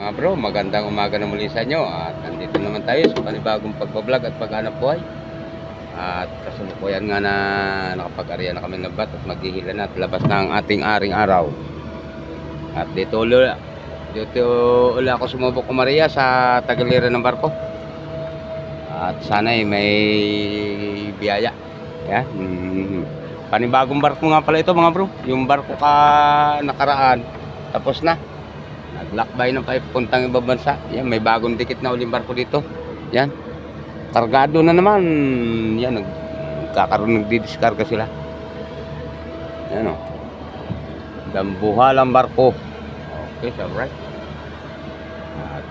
Mga bro, magandang umaga na muli sa inyo. At nandito naman tayo sa panibagong pagbablog at paghanap buhay. At kasalukuyan nga na nakapag-ariya na kami ng bat at maghihila na at labas na ang ating aring araw. At dito uli ako sumubok ko Maria sa tagiliran ng barko. At sana may biyaya. Yan. Panibagong barko nga pala ito mga bro. Yung barko ka nakaraan, tapos na. Naglakbay ng papuntang ibang bansa. Yan, may bagong dikit na uling barko dito. Yan. Kargado na naman. Yan, nagdidiskarga sila. Yan o. Dambuhalang barko. Okay, so right. At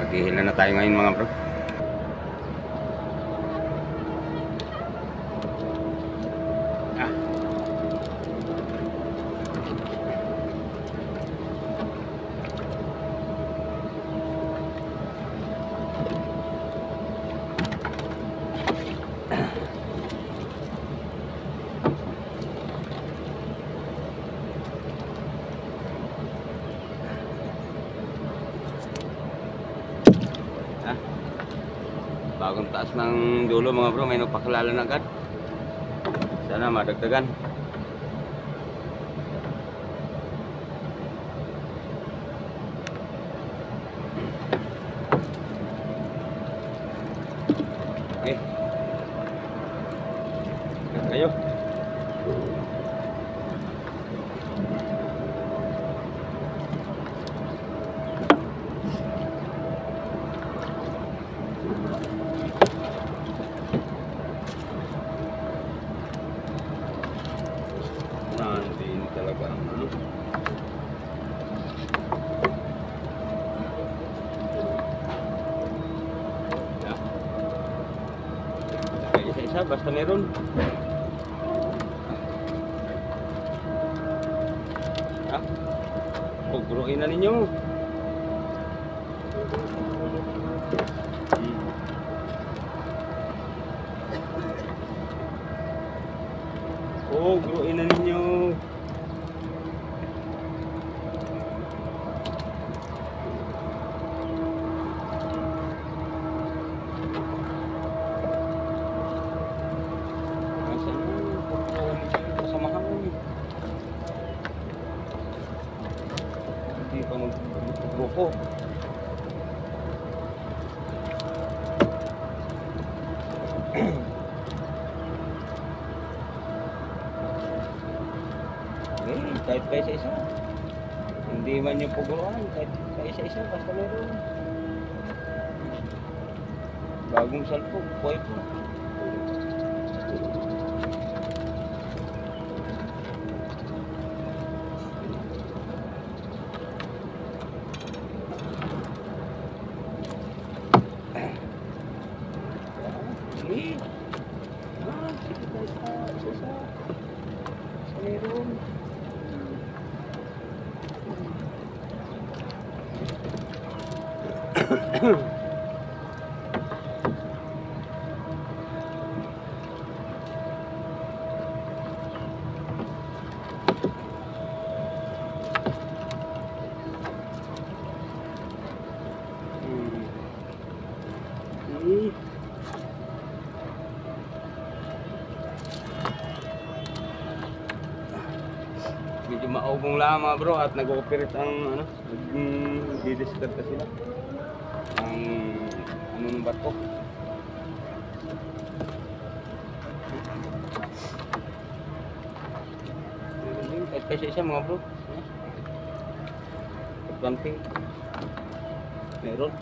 maghihila na tayo ngayon mga bro. Bagong taas ng dulo mga bro, may nagpakilala na agad. Sana madagdagan. Okay. Kayo. Hindi talaga ang ano. Isa-isa basta meron. Pugruin na ninyo. Pugruin na ninyo. Hindi pa magbuko. Kahit pa isa-isa. Hindi man yung puguruan, kahit pa isa-isa, basta meron. Bagong salpog, buhay po. Medyo maugong lang mga bro at nag-ooperate ang ano, nag-discard sila ang ano ng barko. Kahit kasi isa mga bro, pagkamping meron.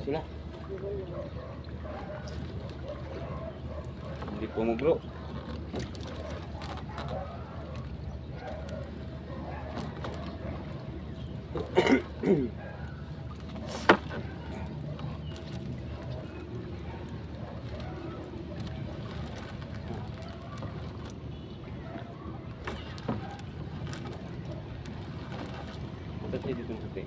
pa sila. Hindi pumuglo. Kasi dito puti.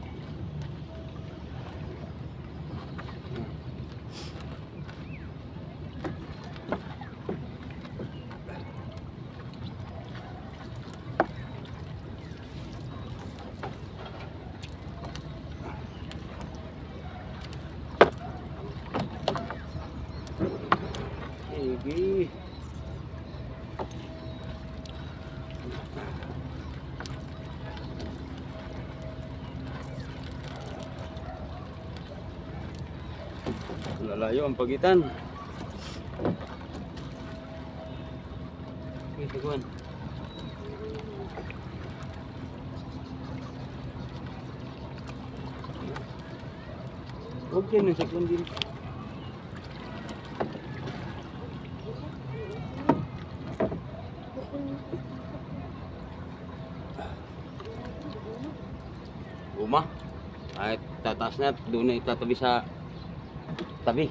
Sige. Lalayo ang pagitan. Okay, tiguan. Huwag yan, sa kundin. Guma. Ay, tataas na. Doon na itatabi sa tabi.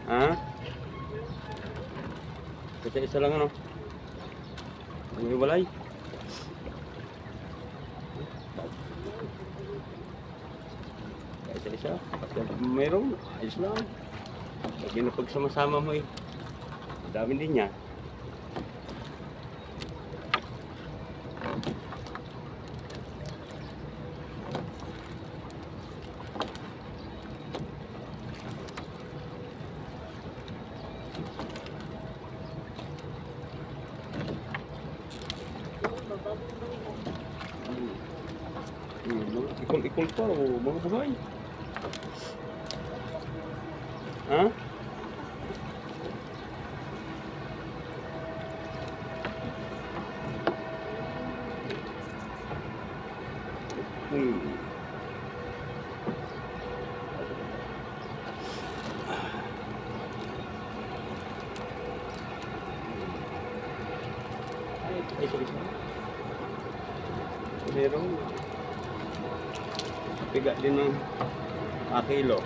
Ha? Kasi isa lang ano. Ang iwalay. Isa-isa. Kasi mayroon. Ayos lang. Lagi na pagsama-sama mo eh. Ang dami din niya. Ikol-ikol pa o mga buhay. Ha? Ay, sorry. Merong piga din ng kilo.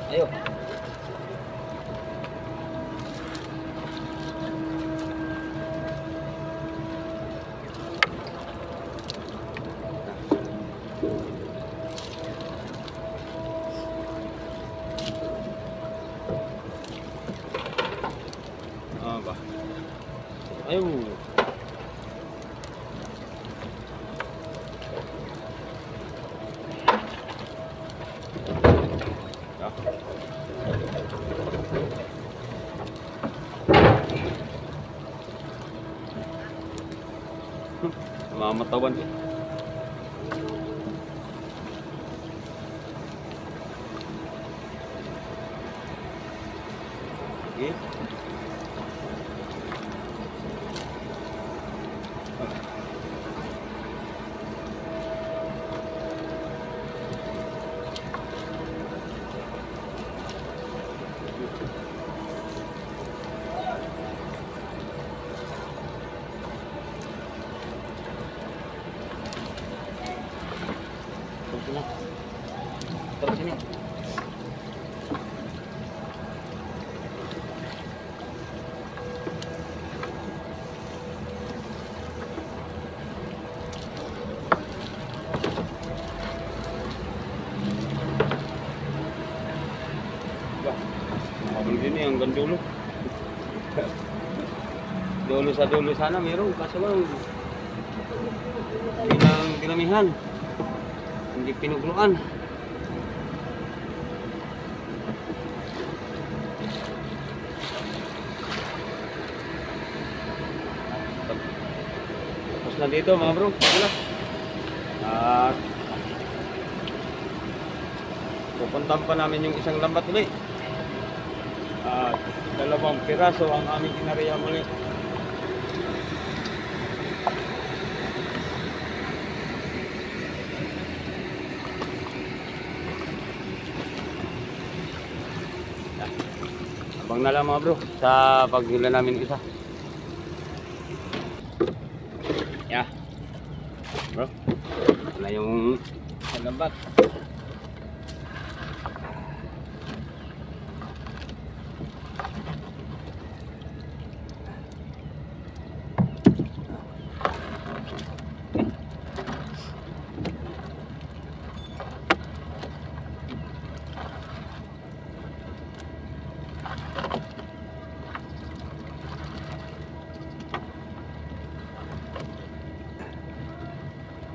Ayo. Apa? Ayo. Mamatawan eh. Okay. Terus sini. hindi hanggang dulo. Dulo sa dulo sana meron, kaso lang hindi lang dinamihan, hindi pinugluan. Tapos na dito mga bro, wala. At pupuntahan pa namin yung isang lambat ulit. At dalawang piraso ang aming kinariya muli. Abang na lang mga bro sa paghila namin isa. Yeah. Bro, ito na yung lambat.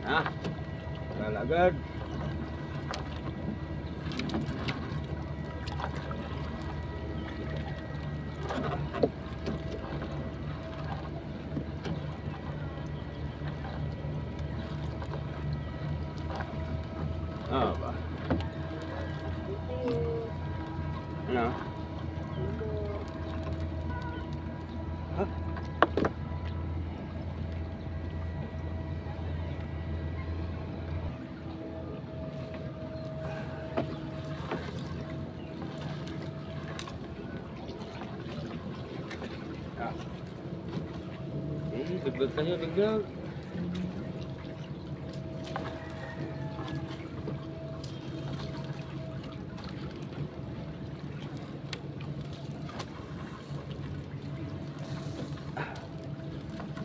Ah, lalagad. Ah, ba? Ano? Hah? Dagdag kayo, dagdag.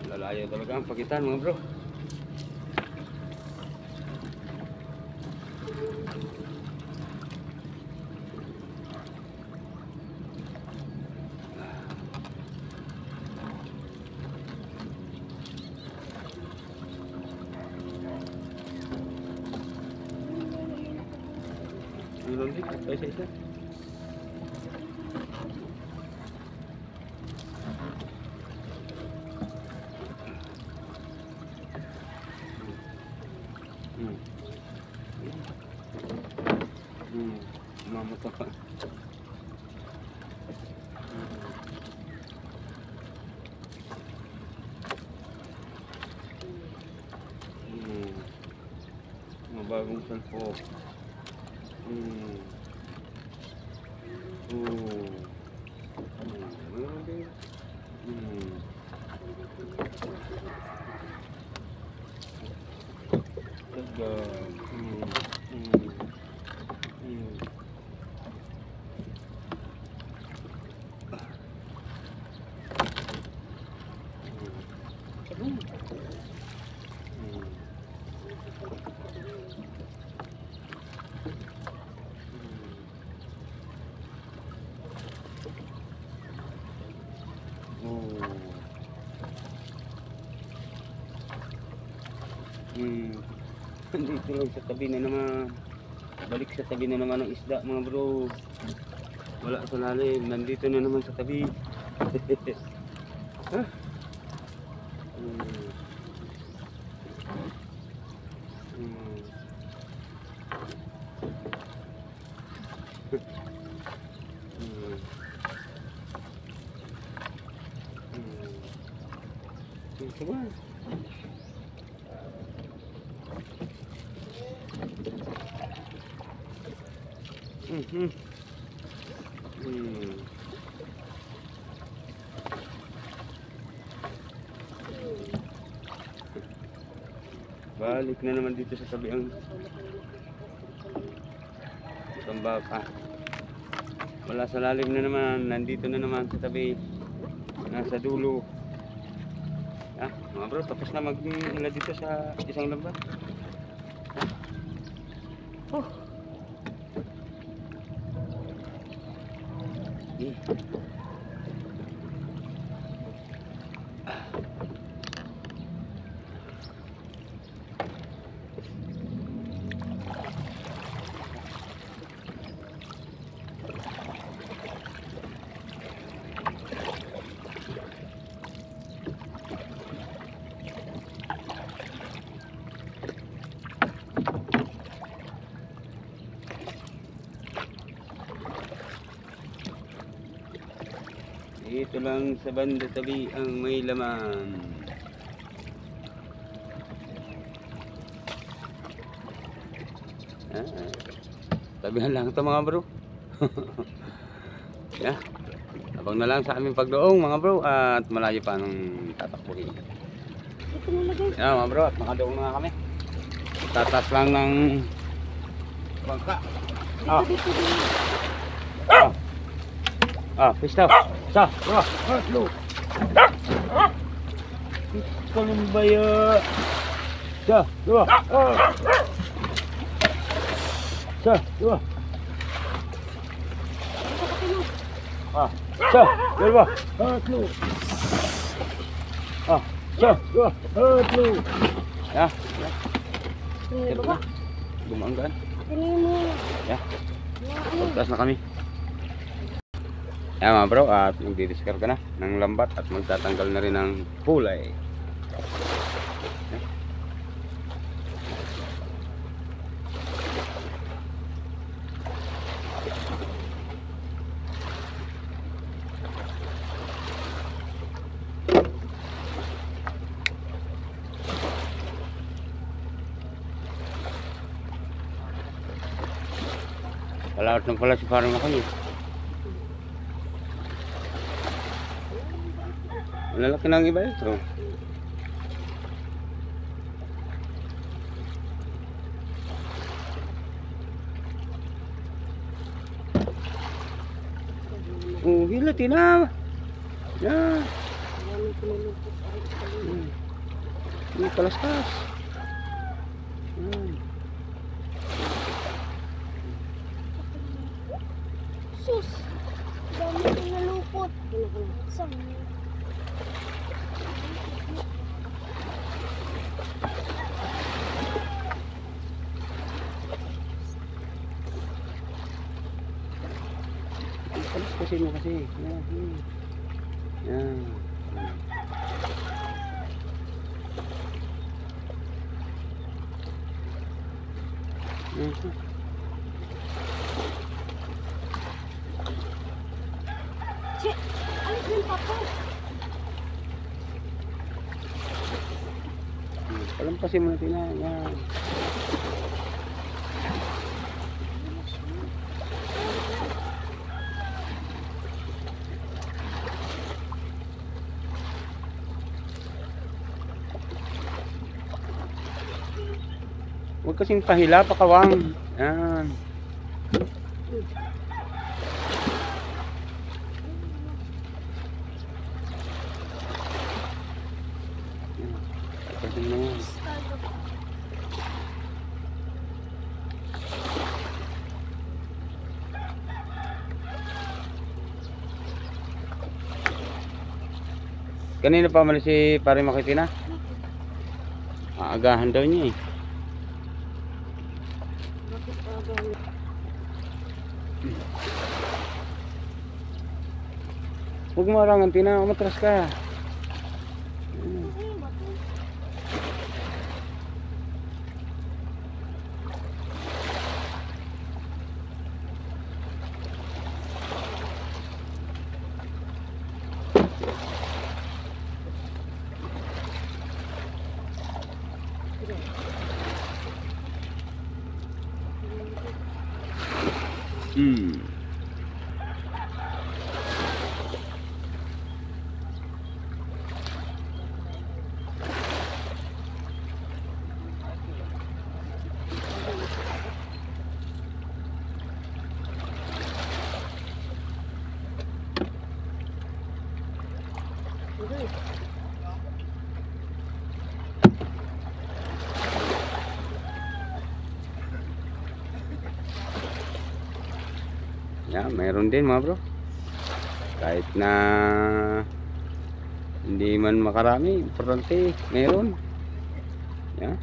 Lalayo talaga ang pagitan mga bro. Belum sih, isa-isa. Mamoto pa. Mabagong salpo. Meron din. Tagal. Dito lang sa tabi na naman. Balik sa tabi na naman ng isda mga bro. Wala sa lalim. Nandito na naman sa tabi. Huh? Coba. Balik na naman dito sa tabi ang tambaka. Wala sa lalim na naman, nandito na naman sa tabi, nasa dulo. Ah, mga bro, tapos na mag-hila dito sa isang lambat. Okay. Ito lang sa banda tabi ang may laman. Tabihan lang ito mga bro. Yeah. Abang na lang sa aming pagdoong mga bro at malayo pa nung tatakbuhin. Yeah, mga bro at makadoong na nga kami. Tatas lang ng bangka. Pistaw. Sa, lo. Kalumbaya. Sa, dua. Sa, dua. Sa, dua. Lo. Sa, dua. Lo. Ya. Gumanggaan. Ya. Pagtas na kami. Yan mga bro, at magdidiscard ka na ng lambat at magtatanggal na rin ng kulay. Palaot na pala si parang ako niya. Lalaki ng iba ito. Oh, hila tina. Yan. Ini kalaskas. Sus. Dami nalupot. Kasi mo kasi. Yan. Cik, alis din papa. Palampasin mo natin na. Yan. Huwag kasing pahila, pakawang. Yan. Pagkasin mo yan. Kanina pa malis si pare Makitina? Aagahan daw niya eh. Huwag mo arangan, Tina. Umatras ka. Yan, mayroon din mga bro. Kahit na hindi man makarami, importante meron. Yeah.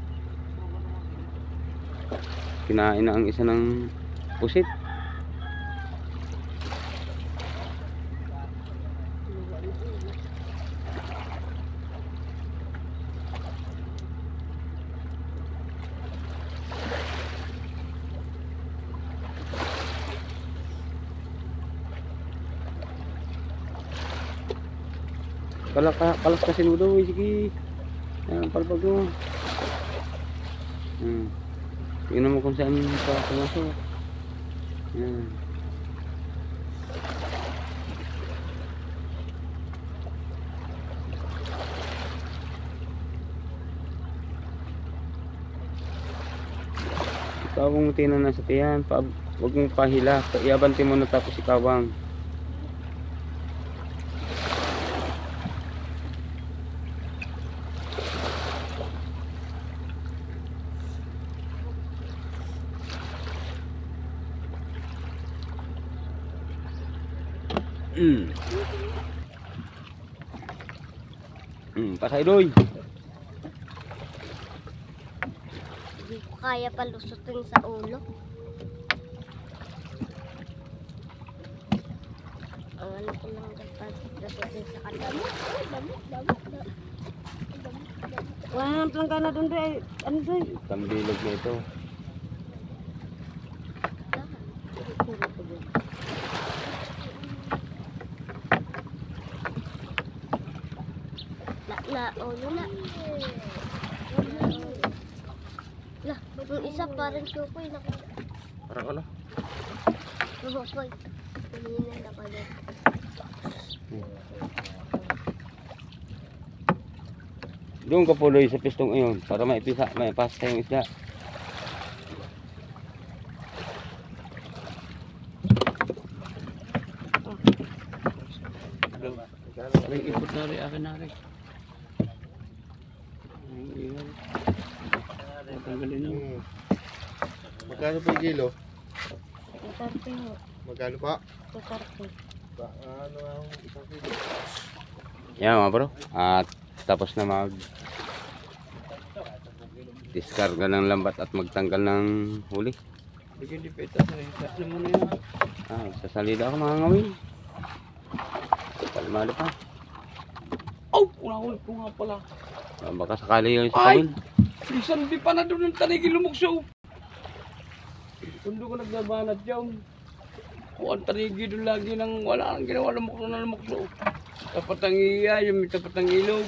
Kinain na ang isa ng pusit. Kalas kasi mo daw, sige. Yan, palpag mo. Tingnan mo kung saan pa pumasok. Yan. Ikawang mo tinan na sa tiyan. Huwag mong pahila. Iabante mo na tapos ikawang. Pasay doy. Hindi ko kaya palusutin sa ulo. Ang ano ko lang dapat lusutin sa kadamo. Damo. Wala nang planggana doon doy. Ano doy? Tambilog na ito. Ulo na. Lah, yung isa parang chupoy na. Parang ano? Chupoy. Tumingin na ako doon. Doon ka puloy sa pistong iyon para maipasa yung isda. Aray, ipot na rin, akin na rin. Magkano pa yung kilo? 230 ho. Magkano pa? 230. Ano ang isang kilo? Yan mga bro. At tapos na mag diskarga ng lambat at magtanggal ng huli. Bigyan di peta sa isa mo na yan. Sa salida ako mga ngawin. Kalmado pa. Oh! Unahuli ko nga pala. Baka sakali yung sa kawin. Isan di pa na doon ng tanigi lumukso. Kundo ko nagbabanat dyan. Kung ang tanigi doon lagi nang wala nang ginawa lumukso na lumukso. Tapat ang iya, yung may tapat ang ilog.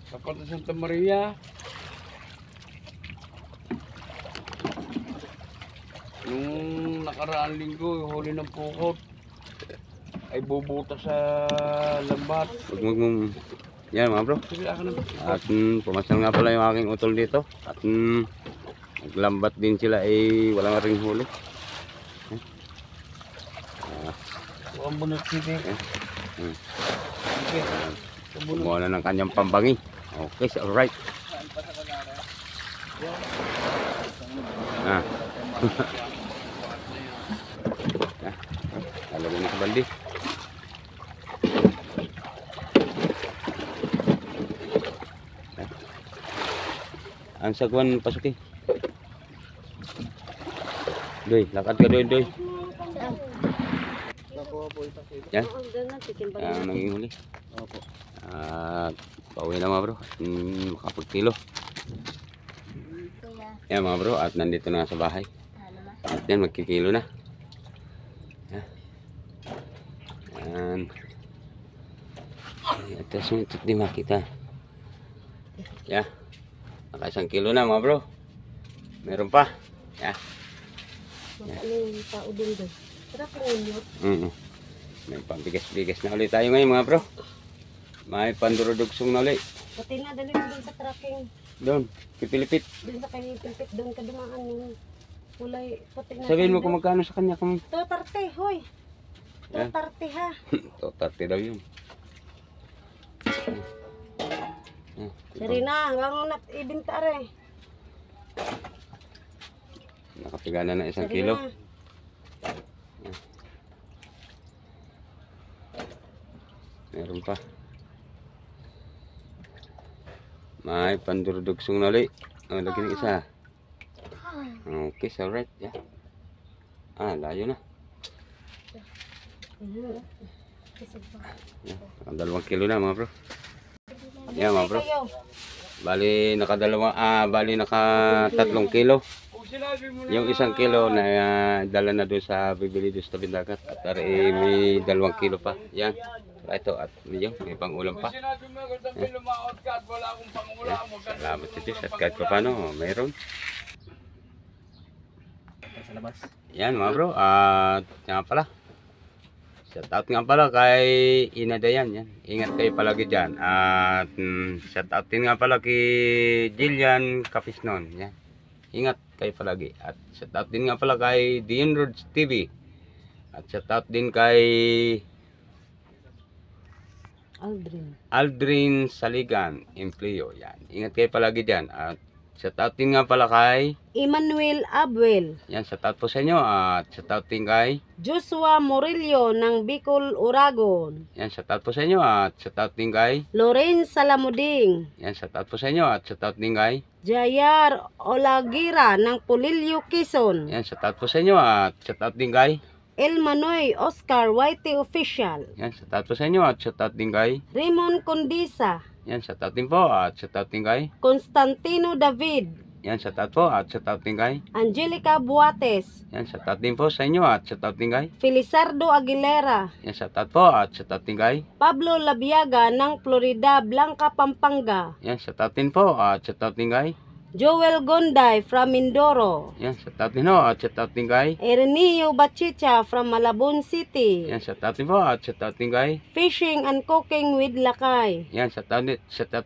Tapat ang Santa Maria. Nung nakaraan linggo, huli ng pukot ay bubuta sa lambat. Yan mga bro. Sige, ako na. At pumasal nga pala yung aking utol dito. At naglambat din sila walang ring huli. Huwag mo na sige. Sige. Kumuha na ng kanyang pambangi. Okay, so alright. Talagay na sa baldi. Ang sagwan pasukin. Doy, lakad ka doy, doy. Yan. Ang naging huli. At pauwi na mga bro. Makapagkilo. Kuya, Yan mga bro. At nandito na sa bahay. ano na? At yan, magkikilo na. Yan. Ito sunod di makita. Yan. Naka 1 kilo na mga bro. Meron pa. Yan. Ano yung tao din doon? Sarap ng unyot. May pambigas-bigas na ulit tayo ngayon mga bro. May pandurudugsong na ulit. Pati na, dali mo doon sa tracking. Doon, pipilipit. Doon sa kanyang pimpit, doon ka dumaan yung kulay. Pati na. Sabihin mo kung magkano sa kanya. Kung 230, hoy. Yan. 230 ha. 230 daw yun. Sarina, hanggang mo na ibinta rin. Nakapiga na ng 1 kilo. Meron pa. May pandurdugsong na ulit. Lagi ng isa. Okay, so right. Yeah. Layo na. Yeah, 2 kilo na mga bro. Yeah, mga bro. Bali naka 3 kilo. Kung sinabi mo na Yung 1 kilo na dala na doon sa bibili doon sa tabing dagat. At may 2 kilo pa. Yan. Ito at may pang-ulam pa. sinabi mo na kung lumaot ka at wala akong pangulam, Yan. huwag ka Salamat sa Diyos at kahit pa paano, mayroon. Sa labas. Yan mga bro, at nga pala. Shout out nga pala kay Ina Dayan. Yan. Ingat kayo palagi dyan. At shout out din nga pala kay Jillian Capisnon. Yan. Ingat kayo palagi. At shout out din nga pala kay Dion Roads TV. At shout out din kay Aldrin Saligan, Empleo. Yan. Ingat kayo palagi dyan. At shout out din nga pala kay Emmanuel Abuel, yan, shout out po sa inyo. At shout out din kay Joshua Morillo ng Bicol, Uragon, yan, shout out po sa inyo. At shout out din kay Loren Salamuding, yan, shout out po sa inyo. At shout out din kay Jayar Olagira ng Pulilio, Quezon, yan, shout out po sa inyo. At shout out din kay El Manoy Oscar YT Official, yan, shout out po sa inyo. At shout out din kay Raymond Condisa, yan, shout out din po. At shout out din kay Constantino David, yan, shout out po. At shout out din kay Angelica Buates, yan, shout out din po sa inyo. At shout out din kay Felizardo Aguilera, yan, shout out po. At shout out din kay Pablo Labiaga ng Florida Blanca, Pampanga, yan, shout out din po. At shout out din kay Joel Gonday from Mindoro, yan, shout out din po. At shout out din kay Ernio Bachicha from Malabon City, yan, shout out din po. At shout out din kay Fishing and Cooking with Lakay, yan, shout out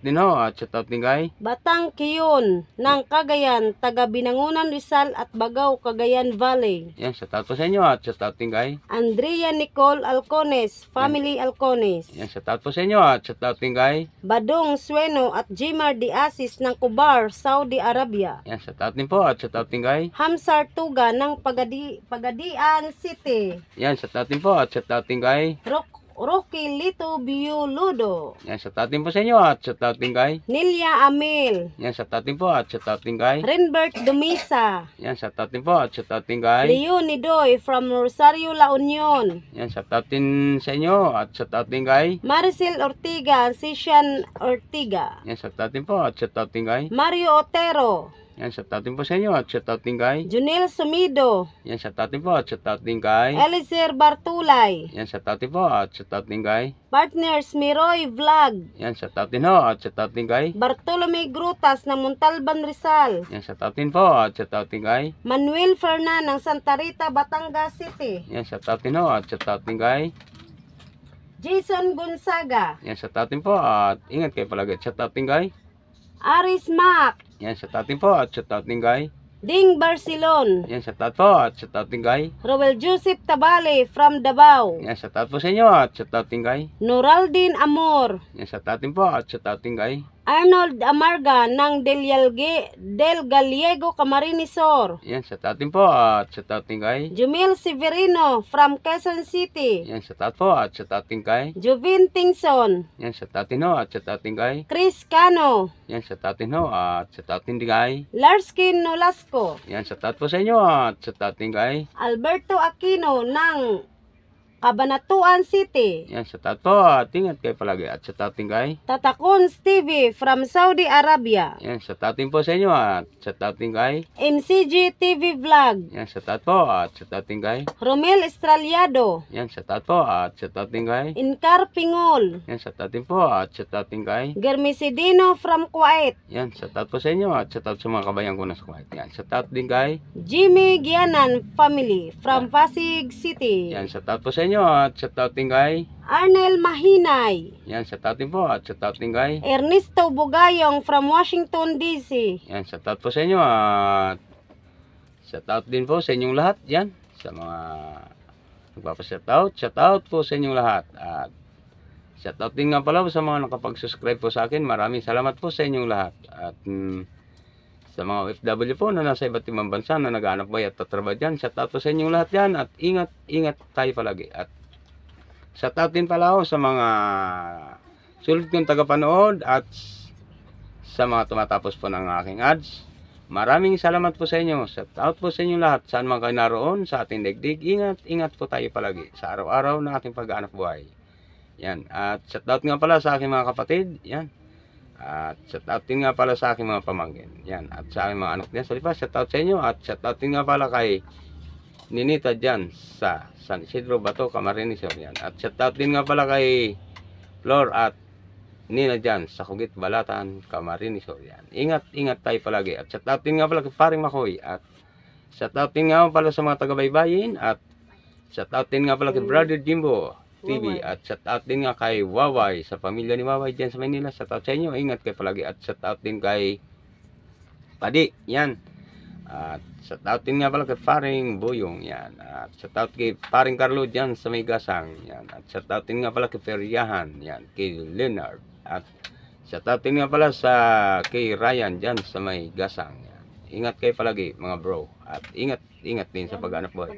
din ho. At shout out din kay Batang Kiyon ng Cagayan, taga Binangunan Rizal at Bagaw, Cagayan Valley, yan, shout out po sa inyo. At shout out din kay Andrea Nicole Alcones, Family Alcones, yan, shout out po sa inyo. At shout out din kay Badong Sueno at Jimar Diasis ng Kubar, Saudi Arabia, yan, shout out din po. At shout out din kay Hamsar Tuga ng Pagadian City, yan, shout out din po. At shout out din kay Rocky Lito Bioludo, yan, shout out din po sa inyo. At shout out din kay Nilia Amil, yan, shout out din po. At shout out din kay Renbert Dumisa, yan, shout out din po. At shout out din kay Leo Nidoy from Rosario, La Union, yan, shout out din sa inyo. At shout out din kay Maricel Ortiga, Sishan Ortiga, yan, shout out din po. At shout out din kay Mario Otero, yan, shout out din po sa inyo. At shout out din kay Junel Sumido, yan, shout out din po. At shout out din kay Elizer Bartulay, yan, shout out din po. At shout out din kay Partners Miroy Vlog, yan, shout out din ho. At shout out din kay Bartolome Grutas ng Montalban Rizal, yan, shout out din po. At shout out din kay Manuel Fernan ng Santa Rita, Batangas City, yan, shout out din ho. At shout out din kay Jason Gonzaga, yan, shout out din po. At ingat kayo palagi. Shout out din kay Aris Mac, yan, shout out din po. At shout out din kay Ding Barcelon, yan, shout out po. At shout out din kay Roel Joseph Tabale from Davao, yan, shout out po sa inyo. At shout out din kay Noraldin Amor, yan, shout out din po. At shout out din kay Arnold Amarga ng Del Gallego, Camarinesor, yan, shout out din po. At shout out din kay Jumil Severino from Quezon City, yan, shout out po. At shout out din kay Jovin Tingson, yan, shout out din ho. At shout out din kay Chris Cano, yan, shout out din ho. At shout out din kay Larskin Nolasco, yan, shout out po sa inyo. At shout out din kay Alberto Aquino ng Cabanatuan City, yan, shout out po. At ingat kayo palagi. At shout out din kay Tatakon Stevie from Saudi Arabia, yan, shout out din po sa inyo. At shout out din kay MCG TV Vlog, yan, shout out po. At shout out din kay Romel Estraliado, yan, shout out po. At shout out din kay Inkar Pingol, yan, shout out din po. At shout out din kay Germisidino from Kuwait, yan, shout out po sa inyo. At shout out sa mga kabayan ko na sa Kuwait. Yan, shout out din kay Jimmy Gianan family from Pasig City, yan, shout out po sa inyo. At shout out din kay Arnel Mahinay, yan, shout out din po. At shout out din kay Ernesto Bugayong from Washington DC, yan, shout out po sa inyo. At shout out din po sa inyong lahat. Yan, sa mga nagpapa-shout out po sa inyong lahat. At shout out din nga pala sa mga nakapag-subscribe po sa akin. Maraming salamat po sa inyong lahat. At sa mga OFW po na nasa iba't ibang bansa na nag-aanap buhay at tatrabaho dyan, shout out po sa inyong lahat yan. At ingat tayo palagi. At shout out din pala ako sa mga sulit kong tagapanood at sa mga tumatapos po ng aking ads. Maraming salamat po sa inyo. Shout out po sa inyo lahat. Saan man kayo naroon sa ating daigdig. Ingat po tayo palagi sa araw-araw na ating pag-aanap buhay. Yan. At shout out nga pala sa aking mga kapatid. Yan. At shout out din nga pala sa aking mga pamangkin. Yan. At sa aking mga anak din sa lipas. Shout out sa inyo. At shout out din nga pala kay Ninita dyan sa San Isidro, Bato, Camarines. Yan. At shout out din nga pala kay Flor at Nina dyan sa Kugit, Balatan, Camarines. Yan. Ingat tayo palagi. At shout out din nga pala kay Paring Makoy. At shout out din nga pala sa mga taga-baybayin. At shout out din nga pala kay Brother Jimbo TV. At shout out din nga kay Waway sa pamilya ni Waway dyan sa Manila. Shout out sa inyo. Ingat kayo palagi. At shout out din kay Padi. Yan. At shout out din nga pala kay Paring Boyong. Yan. At shout out kay Paring Carlo dyan sa May Gasang. Yan. At shout out din nga pala kay Feryahan. Yan. Kay Leonard. At shout out din nga pala sa kay Ryan dyan sa May Gasang. Yan. Ingat kayo palagi mga bro. At ingat din sa pag-anak buhay.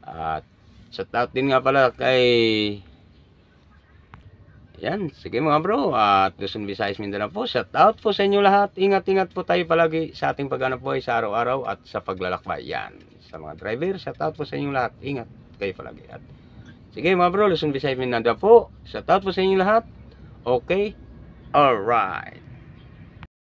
At shout out din nga pala kay yan, sige mga bro. At Luzon, Visayas, Mindanao po. Shout out po sa inyo lahat. Ingat po tayo palagi sa ating pag-anak buhay sa araw-araw at sa paglalakbay. Yan. Sa mga driver, shout out po sa inyo lahat. Ingat kayo palagi. At sige mga bro, Luzon, Visayas, Mindanao po. Shout out po sa inyo lahat. Okay? Alright.